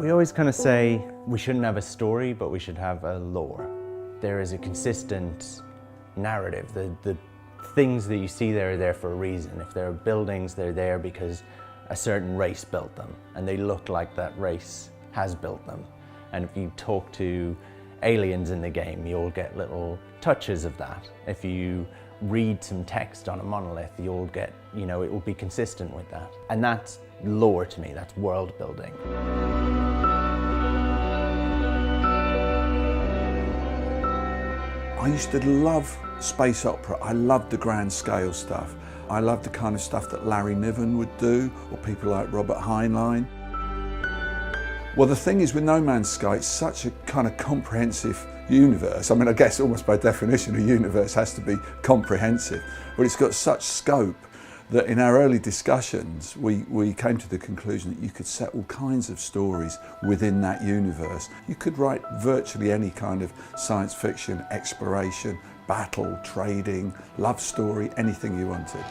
We always kind of say we shouldn't have a story, but we should have a lore. There is a consistent narrative. The things that you see there are there for a reason. If there are buildings, they're there because a certain race built them, and they look like that race has built them. And if you talk to aliens in the game, you'll get little touches of that. If you read some text on a monolith, you'll get, it will be consistent with that. And that's lore to me, that's world building. I used to love space opera. I loved the grand scale stuff. I loved the kind of stuff that Larry Niven would do, or people like Robert Heinlein. Well, the thing is with No Man's Sky, it's such a kind of comprehensive universe. I mean, I guess almost by definition, a universe has to be comprehensive, but it's got such scope that in our early discussions, we came to the conclusion that you could set all kinds of stories within that universe. You could write virtually any kind of science fiction, exploration, battle, trading, love story, anything you wanted.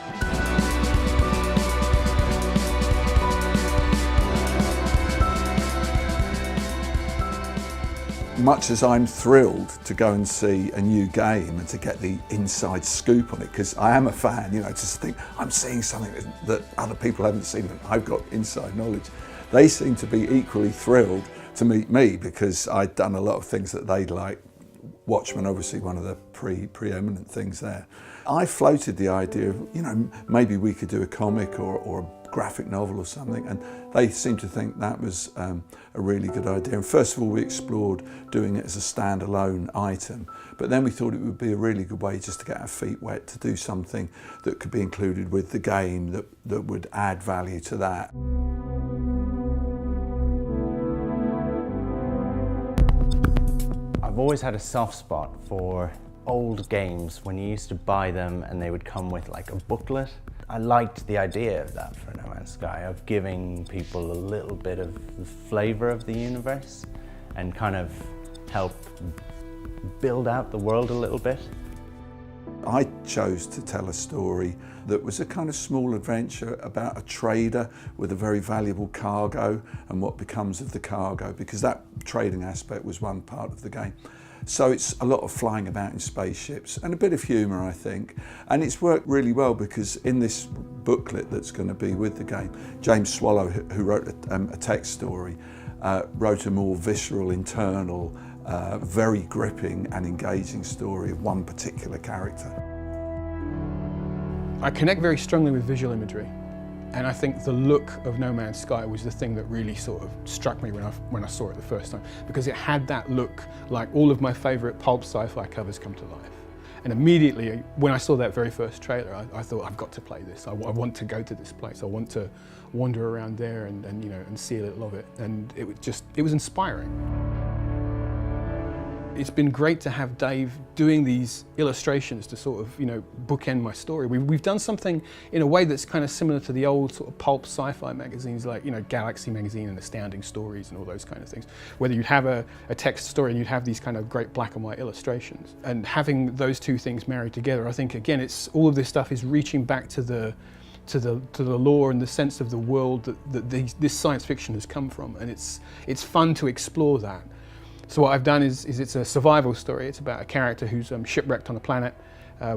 Much as I'm thrilled to go and see a new game and to get the inside scoop on it, because I am a fan, just think I'm seeing something that other people haven't seen and I've got inside knowledge. They seem to be equally thrilled to meet me because I'd done a lot of things that they'd like. Watchmen, obviously one of the preeminent things there. I floated the idea of, maybe we could do a comic or a graphic novel or something, and they seemed to think that was a really good idea. And first of all, we explored doing it as a standalone item, but then we thought it would be a really good way just to get our feet wet, to do something that could be included with the game that would add value to that. I've always had a soft spot for old games when you used to buy them and they would come with like a booklet. I liked the idea of that for No Man's Sky, of giving people a little bit of the flavour of the universe and kind of help build out the world a little bit. I chose to tell a story that was a kind of small adventure about a trader with a very valuable cargo and what becomes of the cargo, because that trading aspect was one part of the game. So it's a lot of flying about in spaceships and a bit of humour, I think. And it's worked really well because in this booklet that's going to be with the game, James Swallow, who wrote a text story, wrote a more visceral, internal, very gripping and engaging story of one particular character. I connect very strongly with visual imagery, and I think the look of No Man's Sky was the thing that really sort of struck me when I saw it the first time, because it had that look like all of my favourite pulp sci-fi covers come to life. And immediately, when I saw that very first trailer, I thought, I've got to play this. I want to go to this place. I want to wander around there and see a little of it. And it was inspiring. It's been great to have Dave doing these illustrations to sort of, bookend my story. We've done something in a way that's kind of similar to the old sort of pulp sci-fi magazines like, Galaxy magazine and Astounding Stories and all those kind of things. Whether you'd have a text story and you'd have these kind of great black and white illustrations. And having those two things married together, I think again, all of this stuff is reaching back to the lore and the sense of the world that this science fiction has come from. And it's fun to explore that. So what I've done is it's a survival story. It's about a character who's shipwrecked on a planet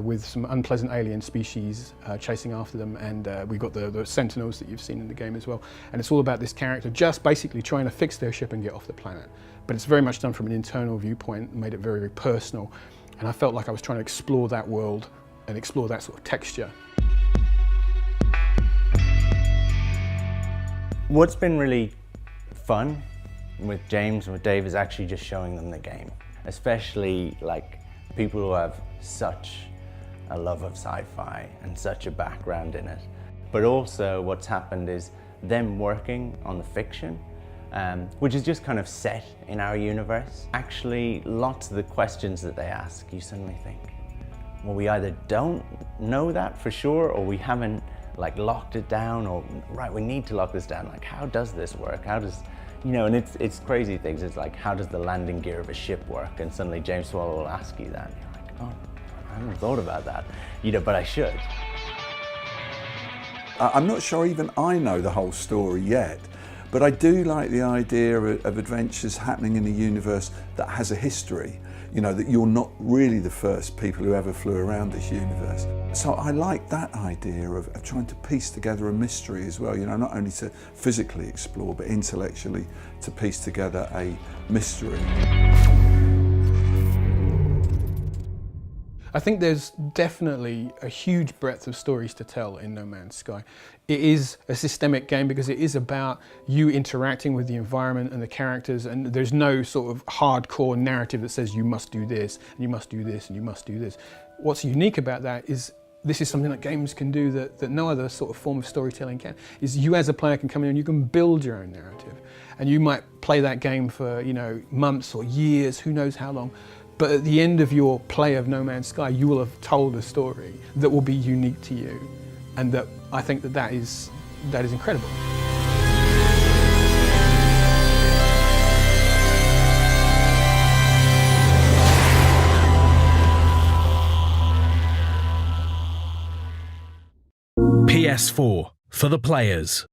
with some unpleasant alien species chasing after them, and we've got the Sentinels that you've seen in the game as well. And it's all about this character just basically trying to fix their ship and get off the planet. But it's very much done from an internal viewpoint, made it very, very personal. And I felt like I was trying to explore that world and explore that sort of texture. What's been really fun with James and with Dave is actually just showing them the game, especially like people who have such a love of sci-fi and such a background in it. But also what's happened is them working on the fiction, which is just kind of set in our universe. Actually, lots of the questions that they ask, you suddenly think, well, we either don't know that for sure, or we haven't like locked it down, or right, we need to lock this down. Like, how does this work? How does, and it's crazy things. It's like, how does the landing gear of a ship work? And suddenly James Swallow will ask you that. And you're like, oh, I haven't thought about that, but I should. I'm not sure even I know the whole story yet, But I do like the idea of adventures happening in a universe that has a history. You know, that you're not really the first people who ever flew around this universe. So I like that idea of trying to piece together a mystery as well, you know, not only to physically explore, but intellectually to piece together a mystery. I think there's definitely a huge breadth of stories to tell in No Man's Sky. It is a systemic game because it is about you interacting with the environment and the characters, and there's no sort of hardcore narrative that says you must do this, and you must do this, and you must do this. What's unique about that is this is something that games can do that no other sort of form of storytelling can, is you as a player can come in and you can build your own narrative. And you might play that game for, you know, months or years, who knows how long. But at the end of your play of No Man's Sky, you will have told a story that will be unique to you. And that I think that is incredible. PS4 for the players.